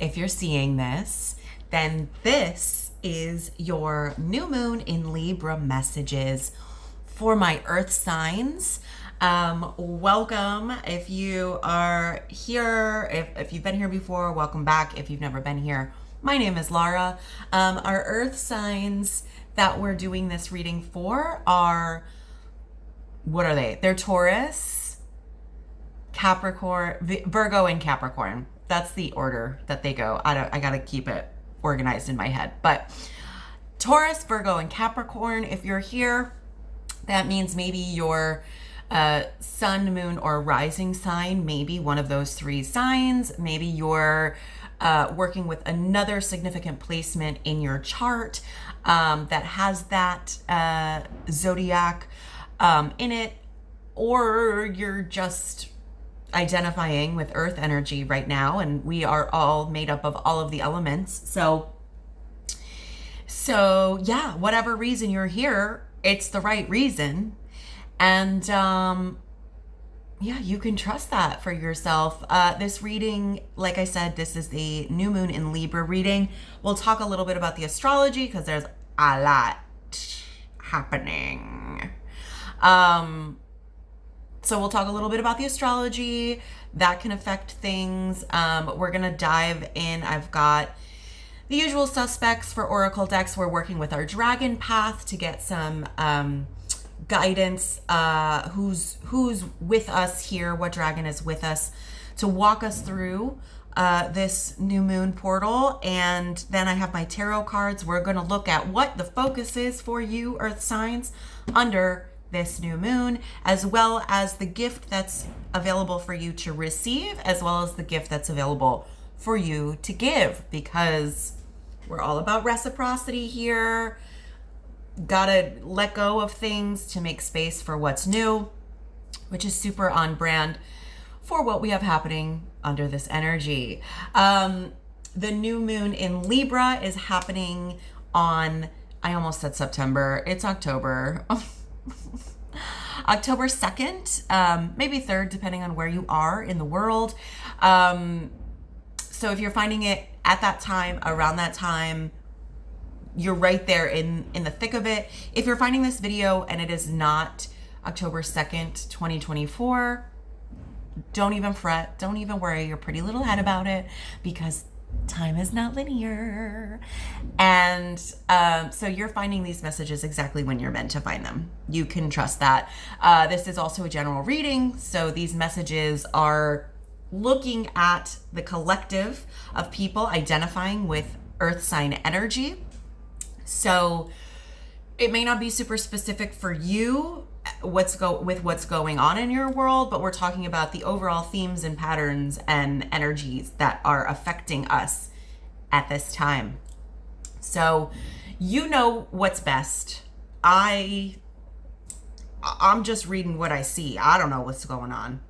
if you're seeing this, then this is your new moon in Libra messages for my earth signs. Welcome. If you are here, if you've been here before, welcome back. If you've never been here, my name is Lara. Our earth signs that we're doing this reading for are, what are they? They're Taurus, Capricorn, Virgo, and Capricorn. That's the order that they go. I gotta keep it organized in my head. But Taurus, Virgo, and Capricorn, if you're here, that means maybe your sun, moon, or rising sign, maybe one of those three signs. Maybe you're working with another significant placement in your chart that has that zodiac in it, or you're just identifying with earth energy right now, and we are all made up of all of the elements. So yeah, whatever reason you're here, it's the right reason. And yeah, you can trust that for yourself. This reading, like I said, this is the new moon in Libra reading. We'll talk a little bit about the astrology because there's a lot happening. So we'll talk a little bit about the astrology that can affect things. We're going to dive in. I've got the usual suspects for Oracle decks. We're working with our dragon path to get some guidance. Who's with us here? What dragon is with us to walk us through this new moon portal? And then I have my tarot cards. We're going to look at what the focus is for you, earth signs, under this new moon, as well as the gift that's available for you to receive, as well as the gift that's available for you to give, because we're all about reciprocity here. Gotta let go of things to make space for what's new, which is super on brand for what we have happening under this energy. The new moon in Libra is happening on, I almost said September, it's October. October 2nd, maybe 3rd, depending on where you are in the world. So if you're finding it at that time, around that time, you're right there in the thick of it. If you're finding this video and it is not October 2nd, 2024, don't even fret. Don't even worry your pretty little head about it, because time is not linear. And so you're finding these messages exactly when you're meant to find them. You can trust that. This is also a general reading, so these messages are looking at the collective of people identifying with earth sign energy. So it may not be super specific for you what's going on in your world, but we're talking about the overall themes and patterns and energies that are affecting us at this time. So you know what's best. I'm just reading what I see. I don't know what's going on.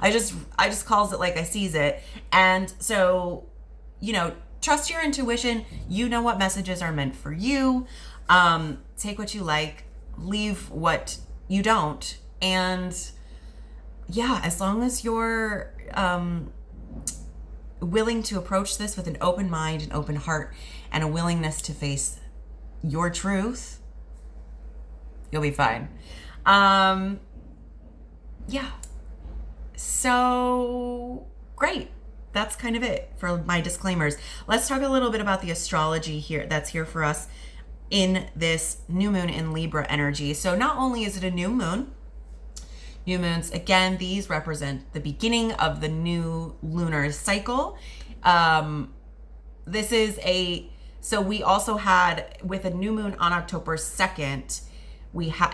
I just calls it like I sees it. And so, trust your intuition. You know what messages are meant for you. Take what you like, leave what you don't. And yeah, as long as you're willing to approach this with an open mind, an open heart, and a willingness to face your truth, you'll be fine. Yeah. So great. That's kind of it for my disclaimers. Let's talk a little bit about the astrology here that's here for us in this new moon in Libra energy. So not only is it a new moons, again, these represent the beginning of the new lunar cycle. So we also had, with a new moon on October 2nd,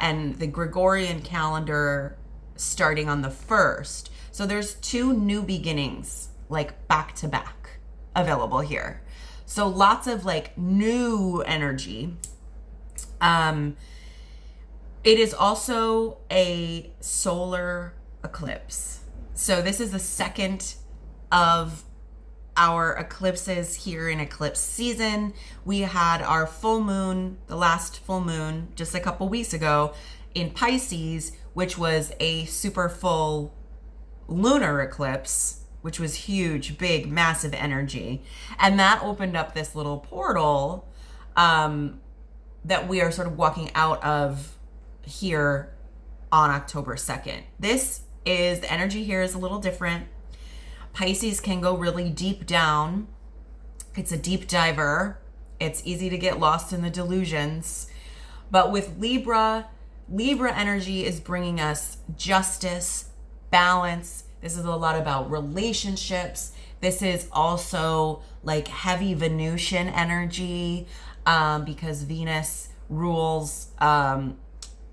and the Gregorian calendar starting on the 1st. So there's two new beginnings, like back to back, available here. So lots of like new energy. It is also a solar eclipse. So this is the second of our eclipses here in eclipse season. We had our full moon, the last full moon, just a couple weeks ago in Pisces, which was a super full lunar eclipse which was huge, big, massive energy. And that opened up this little portal that we are sort of walking out of here on October 2nd. The energy here is a little different. Pisces can go really deep down. It's a deep diver. It's easy to get lost in the delusions. But with Libra energy is bringing us justice, balance. This is a lot about relationships. This is also like heavy Venusian energy, because Venus rules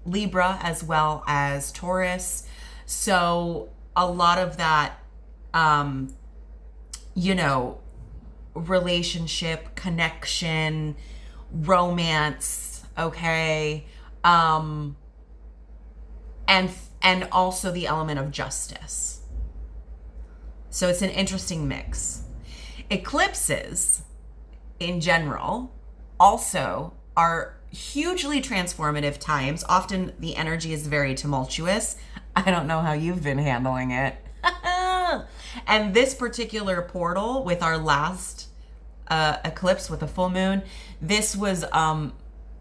Libra as well as Taurus. So a lot of that, relationship, connection, romance, okay? And also the element of justice. So it's an interesting mix. Eclipses in general also are hugely transformative times. Often the energy is very tumultuous. I don't know how you've been handling it. And this particular portal with our last eclipse with the full moon, this was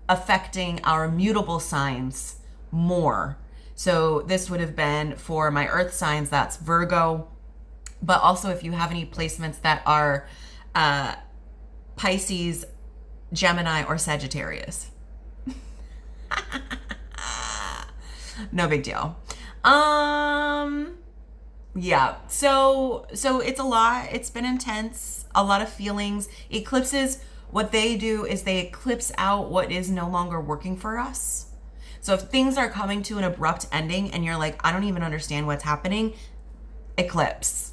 affecting our mutable signs more. So this would have been for my earth signs, that's Virgo. But also if you have any placements that are Pisces, Gemini, or Sagittarius. No big deal. Yeah, so it's a lot. It's been intense, a lot of feelings. Eclipses, what they do is they eclipse out what is no longer working for us. So if things are coming to an abrupt ending and you're like, I don't even understand what's happening, eclipse.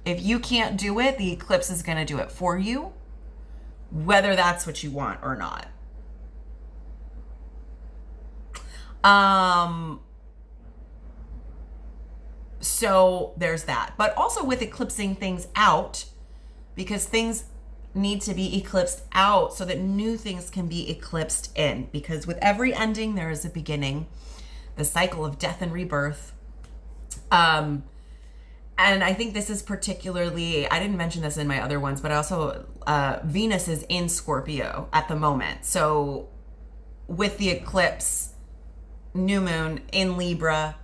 If you can't do it, the eclipse is going to do it for you, whether that's what you want or not. So there's that. But also with eclipsing things out, because things need to be eclipsed out so that new things can be eclipsed in. Because with every ending, there is a beginning, the cycle of death and rebirth. And I think this is particularly, I didn't mention this in my other ones, but also Venus is in Scorpio at the moment. So with the eclipse, new moon in Libra,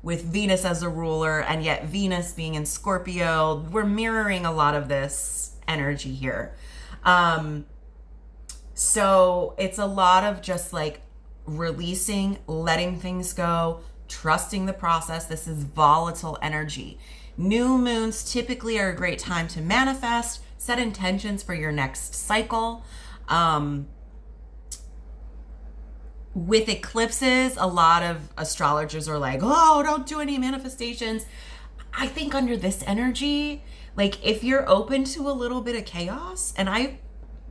with Venus as a ruler, and yet Venus being in Scorpio, we're mirroring a lot of this energy here. So it's a lot of just like releasing, letting things go, trusting the process. This is volatile energy. New moons typically are a great time to manifest, set intentions for your next cycle. With eclipses, a lot of astrologers are like, oh, don't do any manifestations. I think under this energy, like if you're open to a little bit of chaos, and I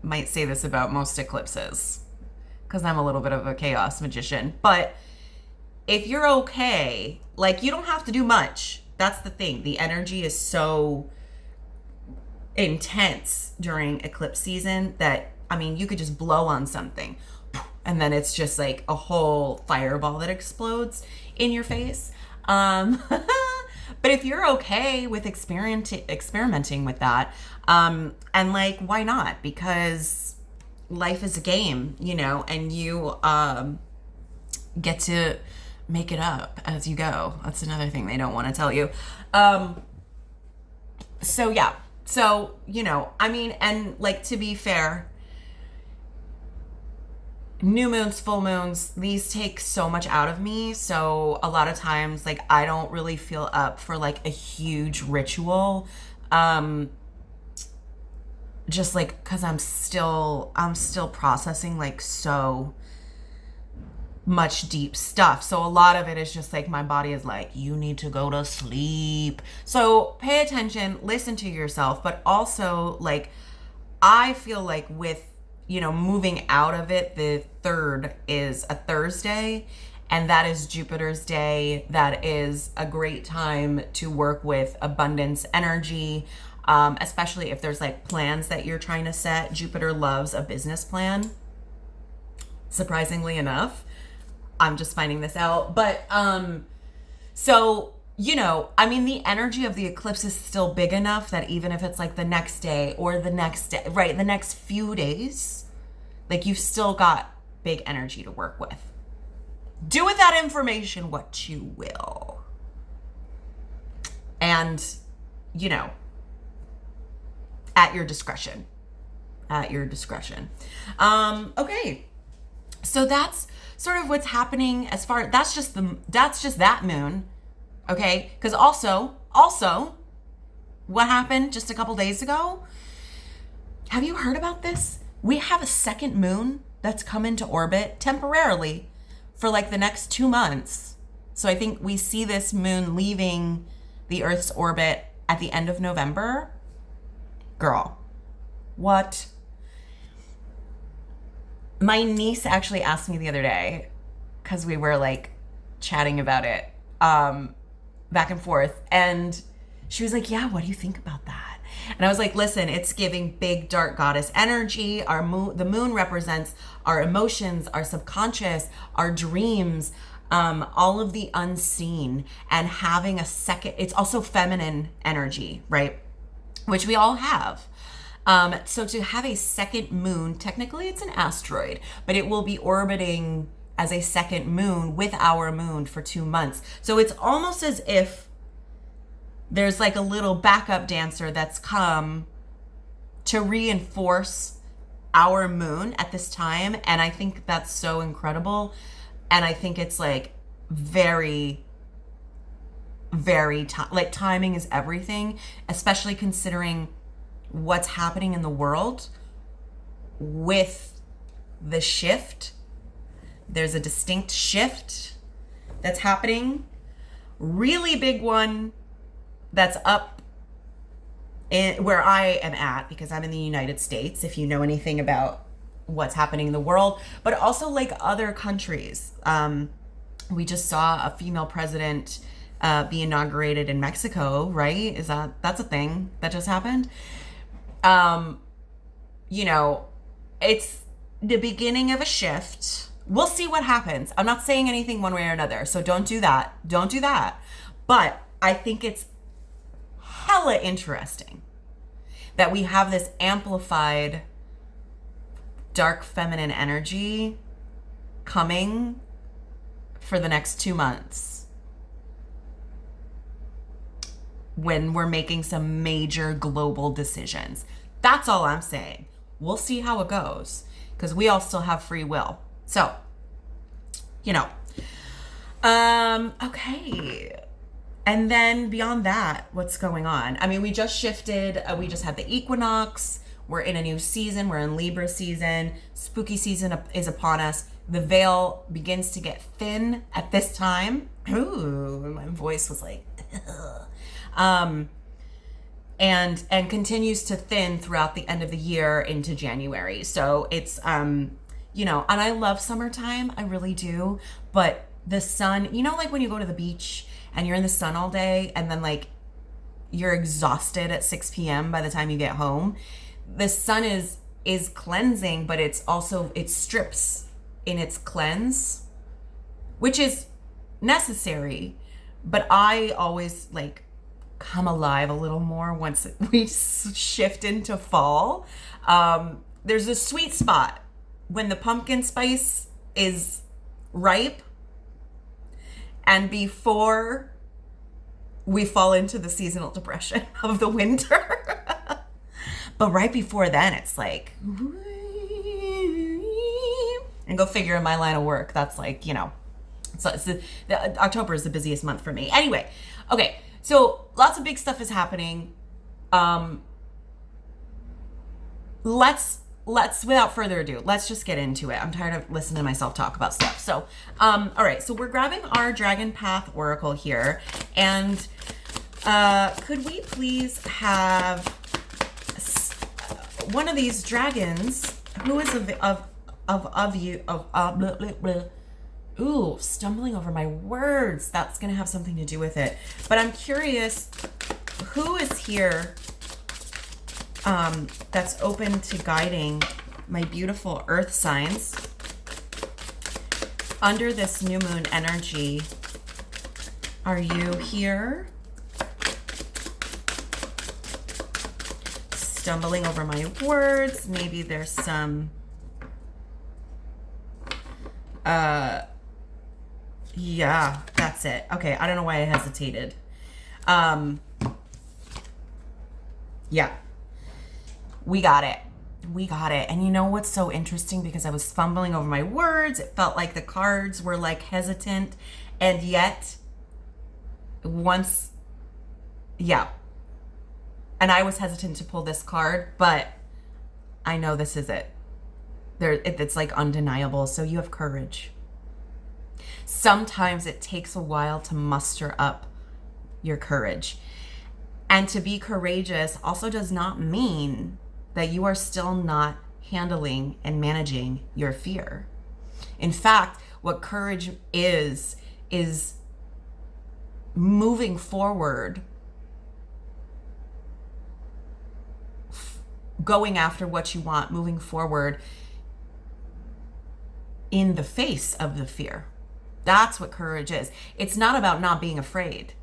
might say this about most eclipses because I'm a little bit of a chaos magician, but if you're okay, like you don't have to do much. That's the thing. The energy is so intense during eclipse season that, I mean, you could just blow on something and then it's just like a whole fireball that explodes in your face. But if you're okay with experimenting with that, and like, why not? Because life is a game, and you get to make it up as you go. That's another thing they don't want to tell you. So yeah. So, I mean, and like, to be fair, new moons, full moons, these take so much out of me. So a lot of times, like, I don't really feel up for like a huge ritual. Just like, cause I'm still processing like so much deep stuff. So a lot of it is just like, my body is like, you need to go to sleep. So pay attention, listen to yourself, but also like, I feel like with, moving out of it, the 3rd is a Thursday, and that is Jupiter's day. That is a great time to work with abundance energy, especially if there's like plans that you're trying to set. Jupiter loves a business plan, surprisingly enough. I'm just finding this out. But so I mean, the energy of the eclipse is still big enough that even if it's like the next day or the next day, right, the next few days, like you've still got big energy to work with. Do with that information what you will. And, at your discretion. At your discretion. Okay. So that's sort of what's happening as far, that's just that moon. Okay. Because also, what happened just a couple days ago? Have you heard about this? We have a second moon that's come into orbit temporarily for like the next 2 months. So I think we see this moon leaving the Earth's orbit at the end of November. Girl, what? My niece actually asked me the other day, because we were like chatting about it back and forth. And she was like, yeah, what do you think about that? And I was like, listen, it's giving big dark goddess energy. The moon represents our emotions, our subconscious, our dreams, all of the unseen, and having a second, it's also feminine energy, right? Which we all have. So to have a second moon, technically it's an asteroid, but it will be orbiting as a second moon with our moon for 2 months. So it's almost as if there's like a little backup dancer that's come to reinforce our moon at this time. And I think that's so incredible. And I think it's like very, like timing is everything, especially considering what's happening in the world with the shift. There's a distinct shift that's happening, really big one that's up in where I am at, because I'm in the United States, if you know anything about what's happening in the world, but also like other countries. We just saw a female president be inaugurated in Mexico, right? That's a thing that just happened. It's the beginning of a shift. We'll see what happens. I'm not saying anything one way or another, so don't do that. Don't do that. But I think it's hella interesting that we have this amplified dark feminine energy coming for the next 2 months when we're making some major global decisions. That's all I'm saying. We'll see how it goes, because we all still have free will. So, okay. And then beyond that, what's going on? I mean, we just shifted. We just had the equinox. We're in a new season. We're in Libra season. Spooky season is upon us. The veil begins to get thin at this time. Ooh, my voice was like, and continues to thin throughout the end of the year into January. So it's, and I love summertime. I really do. But the sun, like when you go to the beach and you're in the sun all day and then like you're exhausted at 6 p.m. by the time you get home. The sun is cleansing, but it's also, it strips in its cleanse, which is necessary. But I always like come alive a little more once we shift into fall. There's a sweet spot when the pumpkin spice is ripe and before we fall into the seasonal depression of the winter. But right before then, it's like, and go figure in my line of work, that's like, so October is the busiest month for me. Anyway, okay, so lots of big stuff is happening. Let's without further ado, let's just get into it. I'm tired of listening to myself talk about stuff. So, all right, so we're grabbing our Dragon Path Oracle here, and could we please have one of these dragons who is ooh, stumbling over my words. That's gonna have something to do with it. But I'm curious, who is here that's open to guiding my beautiful earth signs under this new moon energy Are you here? Stumbling over my words. Maybe there's some yeah, that's it. Okay, I don't know why I hesitated. Yeah. We got it. We got it. And you know what's so interesting? Because I was fumbling over my words, it felt like the cards were like hesitant, and yet once, yeah. And I was hesitant to pull this card, but I know this is it. It's like undeniable. So you have courage. Sometimes it takes a while to muster up your courage. And to be courageous also does not mean that you are still not handling and managing your fear. In fact, what courage is moving forward, going after what you want, moving forward in the face of the fear. That's what courage is. It's not about not being afraid.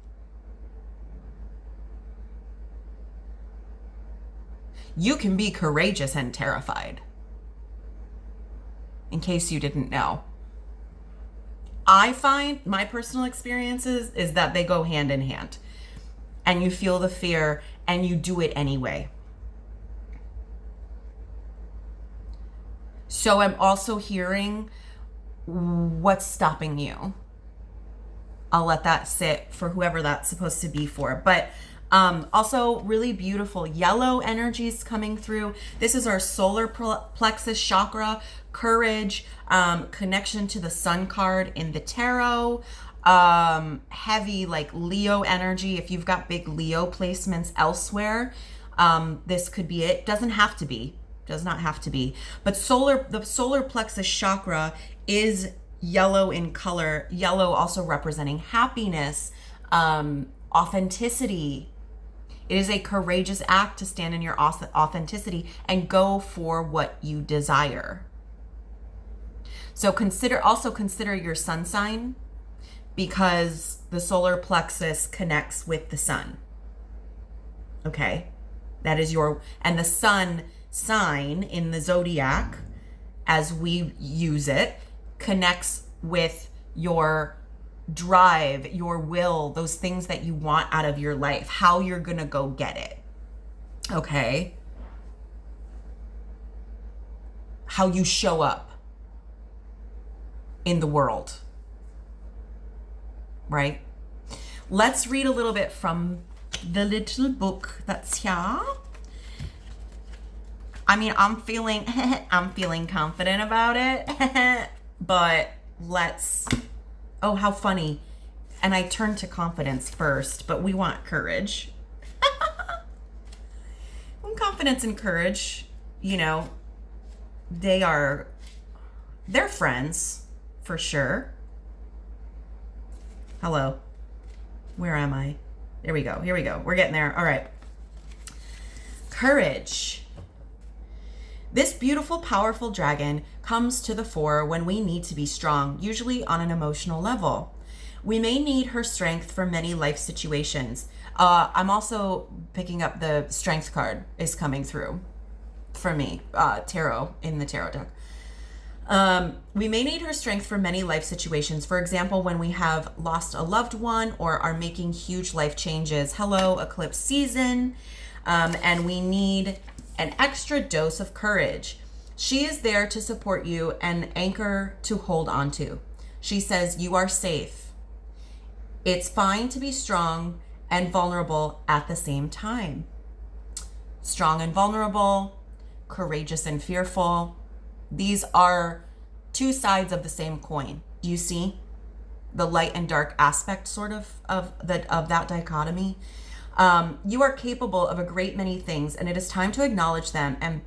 You can be courageous and terrified. In case you didn't know. I find my personal experiences is that they go hand in hand. And you feel the fear and you do it anyway. So I'm also hearing what's stopping you. I'll let that sit for whoever that's supposed to be for. But also really beautiful yellow energies coming through. This is our solar plexus chakra, courage, connection to the sun card in the tarot. Heavy like Leo energy. If you've got big Leo placements elsewhere, this could be it. Doesn't have to be. Does not have to be. But the solar plexus chakra is yellow in color. Yellow also representing happiness, authenticity. It is a courageous act to stand in your authenticity and go for what you desire. So consider your sun sign, because the solar plexus connects with the sun. Okay? That is and the sun sign in the zodiac, as we use it, connects with your drive, your will, those things that you want out of your life, how you're gonna go get it. Okay? How you show up in the world. Right? Let's read a little bit from the little book that's here. I mean, I'm feeling confident about it, but oh, how funny. And I turned to confidence first, but we want courage. Confidence and courage, they're friends for sure. Hello. Where am I? There we go. Here we go. We're getting there. All right. Courage. This beautiful, powerful dragon comes to the fore when we need to be strong, usually on an emotional level. We may need her strength for many life situations. I'm also picking up the strength card is coming through for me, tarot, in the tarot deck. We may need her strength for many life situations. For example, when we have lost a loved one or are making huge life changes. Hello, eclipse season. And we need an extra dose of courage. She is there to support you, an anchor to hold on to. She says, you are safe. It's fine to be strong and vulnerable at the same time. Strong and vulnerable, courageous and fearful. These are two sides of the same coin. Do you see the light and dark aspect sort of that dichotomy? You are capable of a great many things, and it is time to acknowledge them and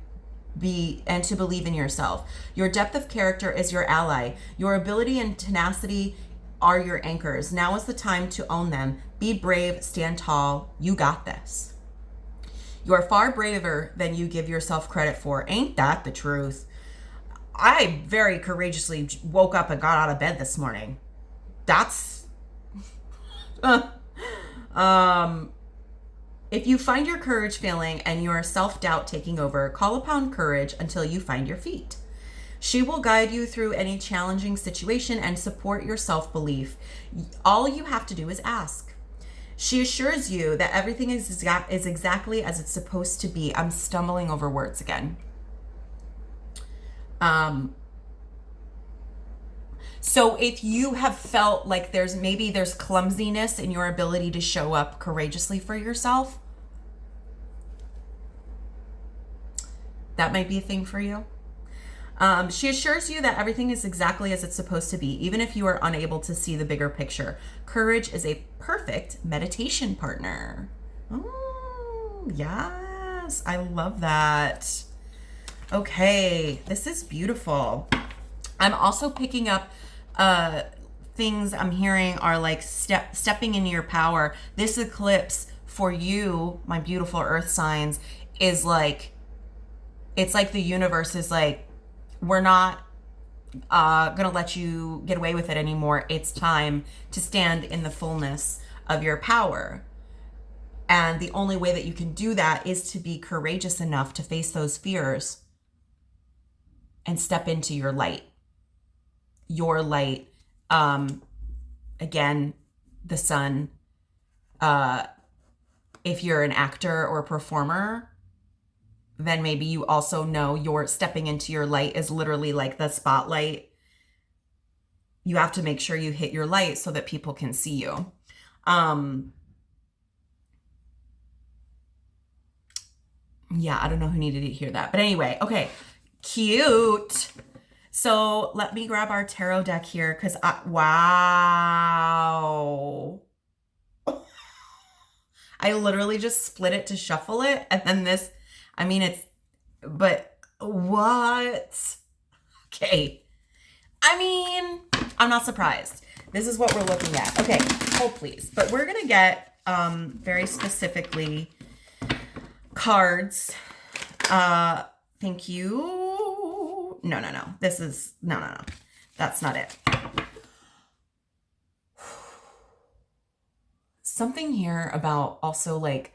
to believe in yourself. Your depth of character is your ally. Your ability and tenacity are your anchors. Now is the time to own them. Be brave, stand tall. You got this. You are far braver than you give yourself credit for. Ain't that the truth? I very courageously woke up and got out of bed this morning. That's If you find your courage failing and your self-doubt taking over, call upon courage until you find your feet. She will guide you through any challenging situation and support your self-belief. All you have to do is ask. She assures you that everything is exactly as it's supposed to be. I'm stumbling over words again. So if you have felt like there's clumsiness in your ability to show up courageously for yourself, that might be a thing for you. She assures you that everything is exactly as it's supposed to be, even if you are unable to see the bigger picture. Courage is a perfect meditation partner. Oh, yes. I love that. Okay, this is beautiful. I'm also picking up things I'm hearing are like stepping into your power. This eclipse for you, my beautiful earth signs, is like, it's like the universe is like, we're not gonna let you get away with it anymore. It's time to stand in the fullness of your power. And the only way that you can do that is to be courageous enough to face those fears and step into your light. Your light. Again, the sun. If you're an actor or a performer, then maybe you also know your stepping into your light is literally like the spotlight. You have to make sure you hit your light so that people can see you. Yeah, I don't know who needed to hear that. But anyway, okay. Cute. So let me grab our tarot deck here because wow. I literally just split it to shuffle it. And then this, I mean, but what? Okay. I mean, I'm not surprised. This is what we're looking at. Okay, hold please. But we're going to get very specifically cards. Thank you. No. This is, no. That's not it. Something here about also like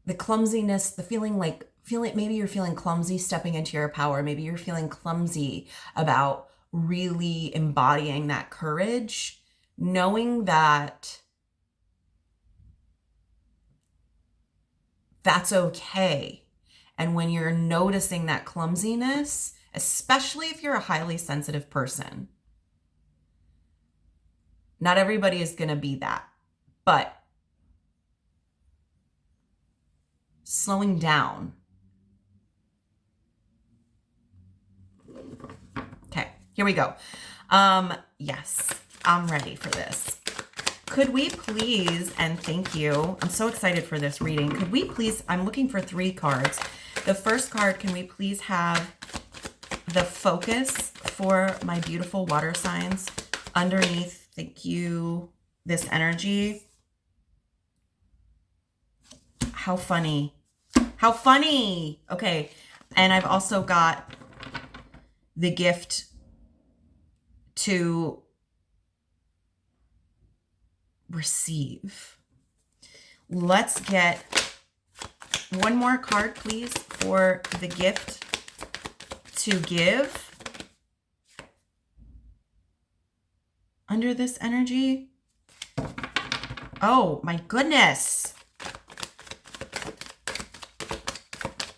the clumsiness, the feeling maybe you're feeling clumsy stepping into your power. Maybe you're feeling clumsy about really embodying that courage, knowing that that's okay. And when you're noticing that clumsiness, especially if you're a highly sensitive person, not everybody is going to be that, but slowing down. Okay, here we go. Yes, I'm ready for this. Could we please, and thank you, I'm so excited for this reading. Could we please, I'm looking for 3 cards. The first card, can we please have the focus for my beautiful water signs underneath, thank you, this energy. How funny. How funny. Okay. And I've also got the gift to receive. Let's get one more card, please, for the gift to give under this energy. Oh my goodness.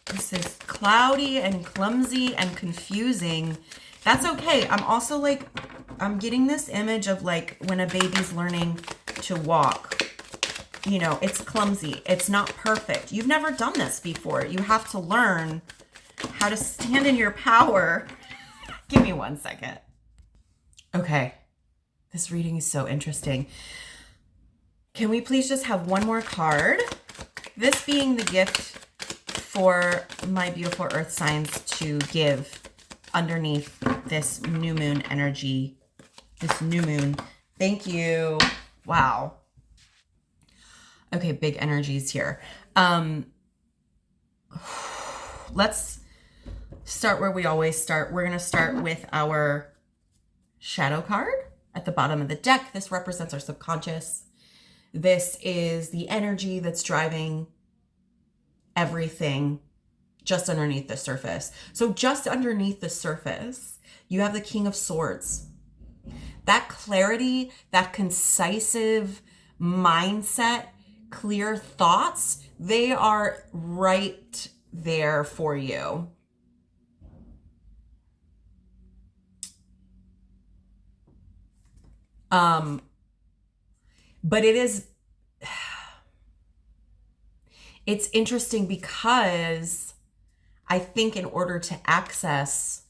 This is cloudy and clumsy and confusing. That's okay. I'm also like, I'm getting this image of like when a baby's learning to walk. You know, it's clumsy. It's not perfect. You've never done this before. You have to learn how to stand in your power. Give me 1 second. Okay. This reading is so interesting. Can we please just have one more card? This being the gift for my beautiful earth signs to give underneath this new moon energy, this new moon. Thank you. Wow. Okay, big energies here. Let's start where we always start. We're going to start with our shadow card. at the bottom of the deck, this represents our subconscious. This is the energy that's driving everything just underneath the surface. So just underneath the surface, you have the King of Swords. That clarity, that concisive mindset, clear thoughts, they are right there for you. But it's interesting because I think in order to access,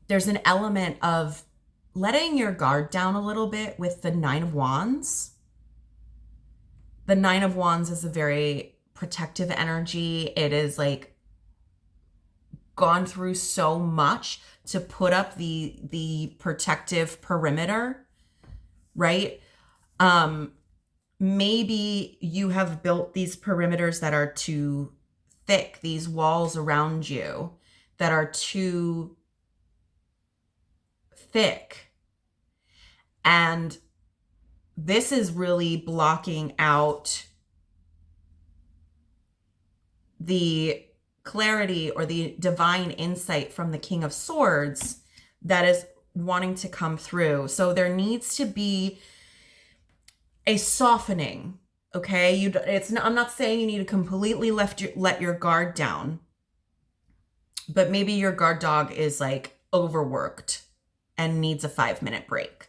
there's an element of letting your guard down a little bit with the Nine of Wands. The Nine of Wands is a very protective energy. It is like gone through so much to put up the protective perimeter, right? Maybe you have built these perimeters that are too thick, these walls around you that are too thick. And this is really blocking out the clarity or the divine insight from the King of Swords that is wanting to come through. So there needs to be a softening, okay? I'm not saying you need to completely let your guard down, but maybe your guard dog is like overworked and needs a 5-minute break.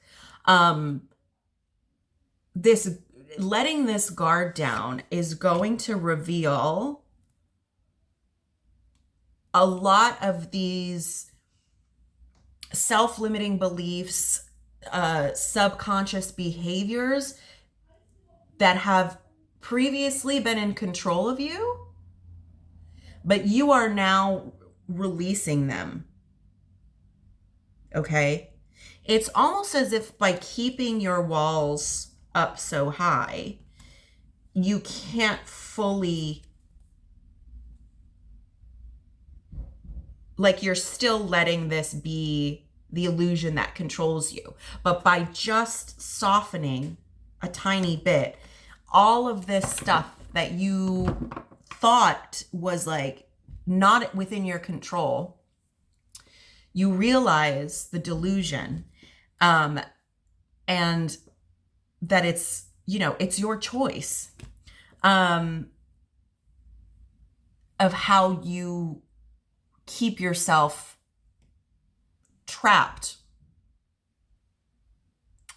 This letting this guard down is going to reveal a lot of these self-limiting beliefs, subconscious behaviors that have previously been in control of you, but you are now releasing them. Okay? It's almost as if by keeping your walls up so high, you can't fully, like you're still letting this be the illusion that controls you. But by just softening a tiny bit, all of this stuff that you thought was like not within your control, you realize the delusion, and that it's, it's your choice, of how you keep yourself trapped,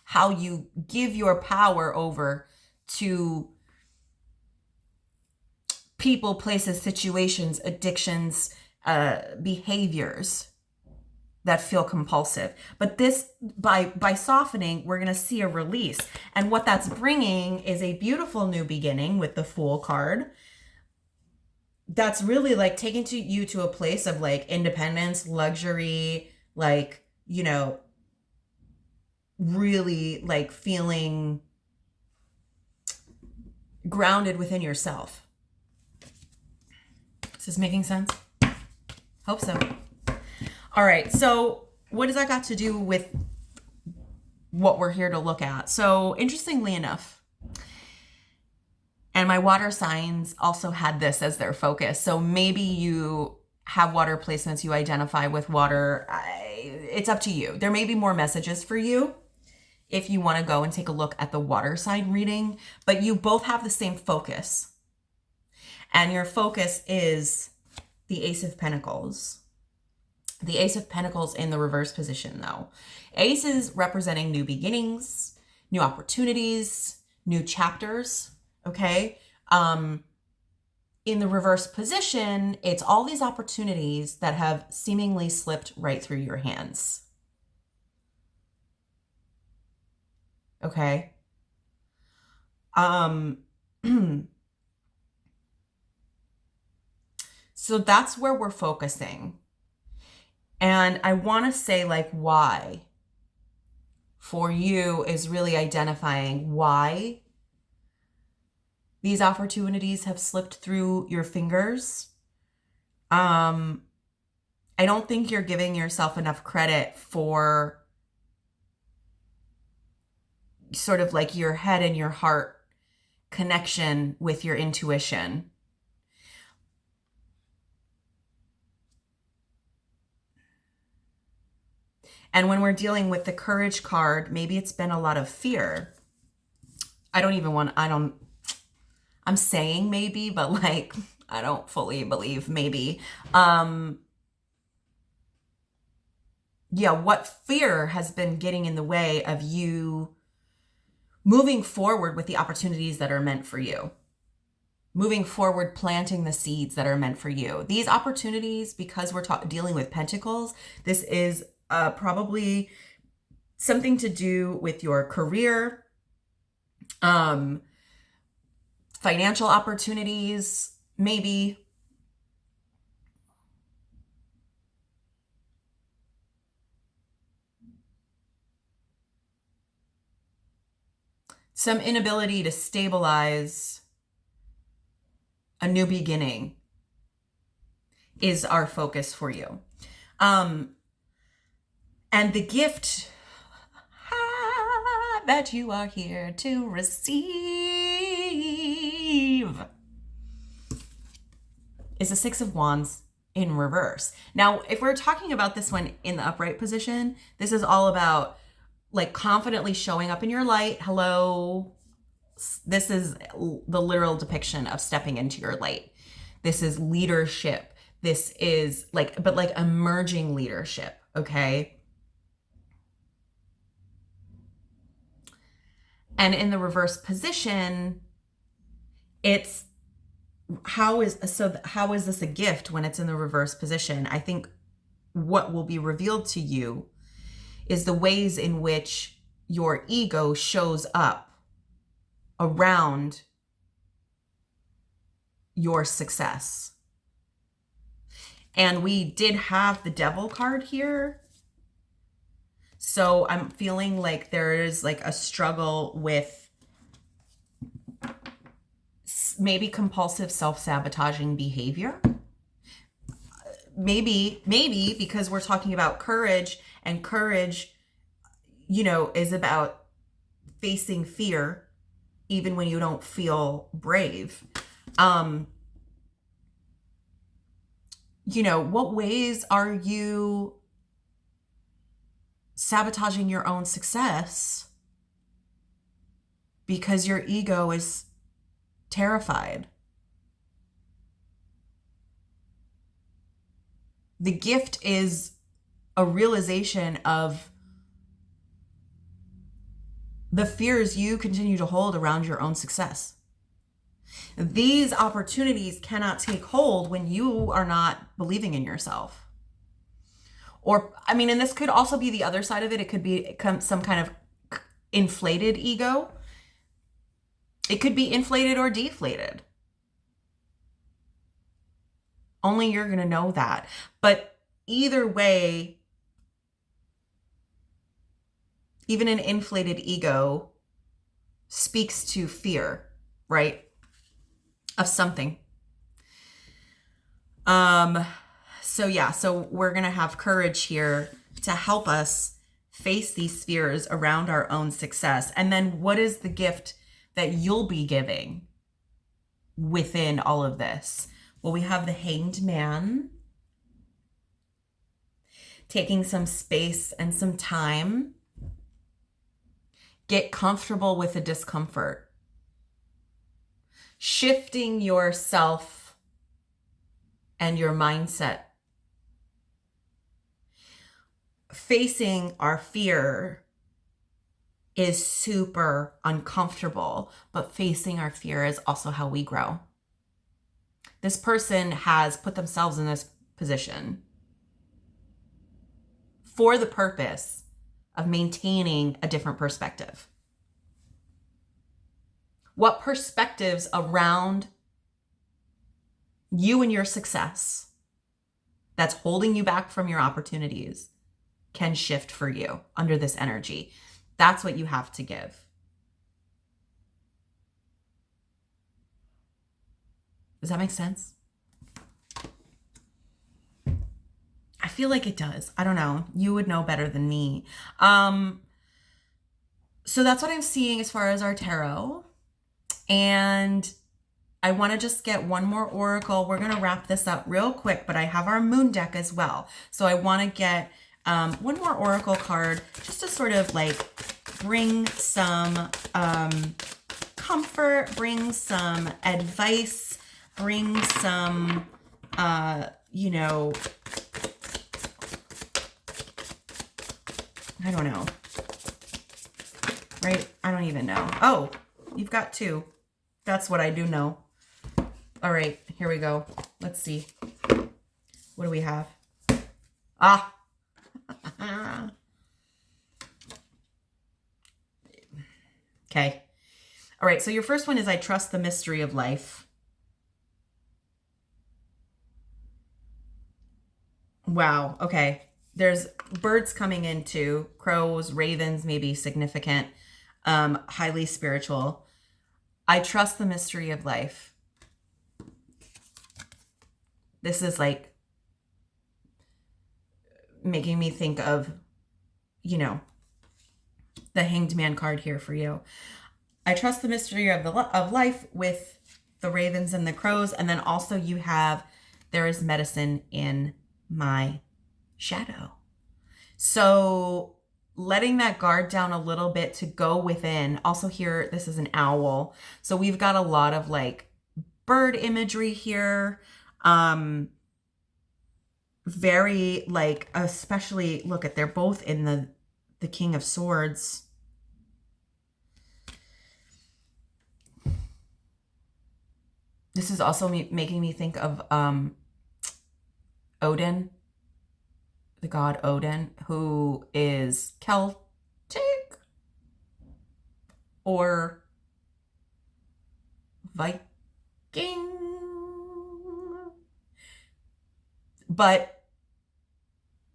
how you give your power over to people, places, situations, addictions, behaviors that feel compulsive. But this, by softening, we're going to see a release. And what that's bringing is a beautiful new beginning with the Fool card. That's really like taking you to a place of like independence, luxury, like, really like feeling grounded within yourself. Is this making sense? Hope so. All right, so what does that got to do with what we're here to look at? So interestingly enough, and my water signs also had this as their focus. So maybe you have water placements, you identify with water. It's up to you. There may be more messages for you if you want to go and take a look at the water sign reading, but you both have the same focus. And your focus is the Ace of Pentacles. The Ace of Pentacles in the reverse position, though. Ace is representing new beginnings, new opportunities, new chapters, okay? In the reverse position, it's all these opportunities that have seemingly slipped right through your hands. Okay? So that's where we're focusing. And I want to say like why for you is really identifying why these opportunities have slipped through your fingers. I don't think you're giving yourself enough credit for sort of like your head and your heart connection with your intuition. And when we're dealing with the courage card, maybe it's been a lot of fear. I'm saying maybe, but like, I don't fully believe maybe. Yeah, what fear has been getting in the way of you moving forward with the opportunities that are meant for you? Moving forward, planting the seeds that are meant for you. These opportunities, because we're dealing with pentacles, this is probably something to do with your career, financial opportunities, maybe. Some inability to stabilize a new beginning is our focus for you. And the gift that you are here to receive is the Six of Wands in reverse. Now, if we're talking about this one in the upright position, this is all about like confidently showing up in your light. Hello. This is the literal depiction of stepping into your light. This is leadership. This is like, but like emerging leadership. Okay. And in the reverse position, it's how is this a gift when it's in the reverse position? I think what will be revealed to you is the ways in which your ego shows up around your success. And we did have the Devil card here. So I'm feeling like there is like a struggle with maybe compulsive self-sabotaging behavior. Maybe because we're talking about courage, and courage, you know, is about facing fear even when you don't feel brave. You know, what ways are you sabotaging your own success because your ego is terrified? The gift is a realization of the fears you continue to hold around your own success. These opportunities cannot take hold when you are not believing in yourself. Or, I mean, and this could also be the other side of it. It could be some kind of inflated ego. It could be inflated or deflated. Only you're going to know that. But either way, even an inflated ego speaks to fear, right? Of something. So yeah, so we're going to have courage here to help us face these fears around our own success. And then what is the gift that you'll be giving within all of this? Well, we have the Hanged Man, taking some space and some time. Get comfortable with the discomfort. Shifting yourself and your mindset. Facing our fear is super uncomfortable, but facing our fear is also how we grow. This person has put themselves in this position for the purpose of maintaining a different perspective. What perspectives around you and your success that's holding you back from your opportunities can shift for you under this energy? That's what you have to give. Does that make sense? I feel like it does. I don't know. You would know better than me. So that's what I'm seeing as far as our tarot. And I want to just get one more oracle. We're going to wrap this up real quick, but I have our moon deck as well. So I want to get one more oracle card just to sort of like bring some comfort, bring some advice, bring some, you know, I don't know, right? I don't even know. Oh, you've got two. That's what I do know. All right, here we go. Let's see. What do we have? Ah. Okay. All right, so your first one is I trust the mystery of life. Wow, okay. There's birds coming in too. Crows, ravens, maybe significant, highly spiritual. I trust the mystery of life. This is like making me think of, you know, the Hanged Man card here for you. I trust the mystery of life with the ravens and the crows. And then also you have, there is medicine in my shadow. So letting that guard down a little bit to go within. Also here, this is an owl. So we've got a lot of like bird imagery here. Very like, especially look at, they're both in the King of Swords. This is also making me think of Odin, the god Odin, who is Celtic or Viking, but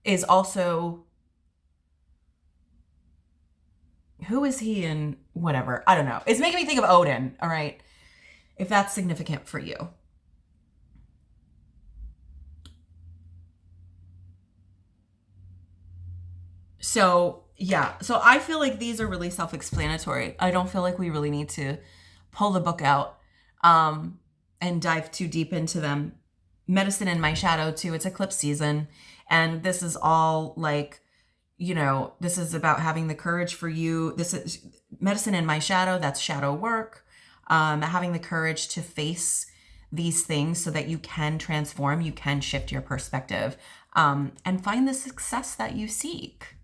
is also, who is he in whatever? I don't know. It's making me think of Odin, all right? If that's significant for you. So, yeah. So I feel like these are really self-explanatory. I don't feel like we really need to pull the book out and dive too deep into them. Medicine in my shadow too. It's eclipse season. And this is all like, you know, this is about having the courage for you. This is medicine in my shadow. That's shadow work. Having the courage to face these things so that you can transform, you can shift your perspective, and find the success that you seek.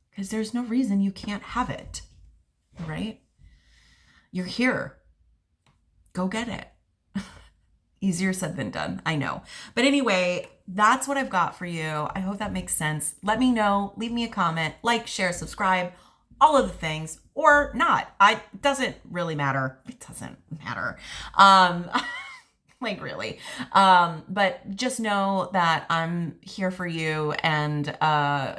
Because there's no reason you can't have it, right? You're here. Go get it. Easier said than done, I know. But anyway, that's what I've got for you. I hope that makes sense. Let me know. Leave me a comment. Like, share, subscribe. All of the things, or not. It doesn't really matter. It doesn't matter. Like really. But just know that I'm here for you. And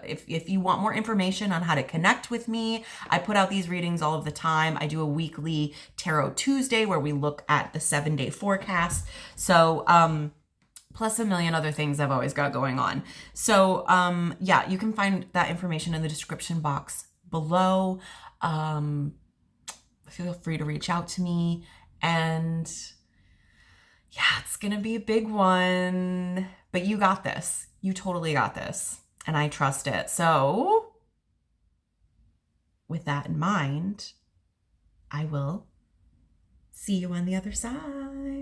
if you want more information on how to connect with me, I put out these readings all of the time. I do a weekly Tarot Tuesday where we look at the 7-day forecast. So, plus a million other things I've always got going on. So, yeah, you can find that information in the description box below. Feel free to reach out to me, and yeah, it's gonna be a big one, but you got this. You totally got this, and I trust it. So with that in mind, I will see you on the other side.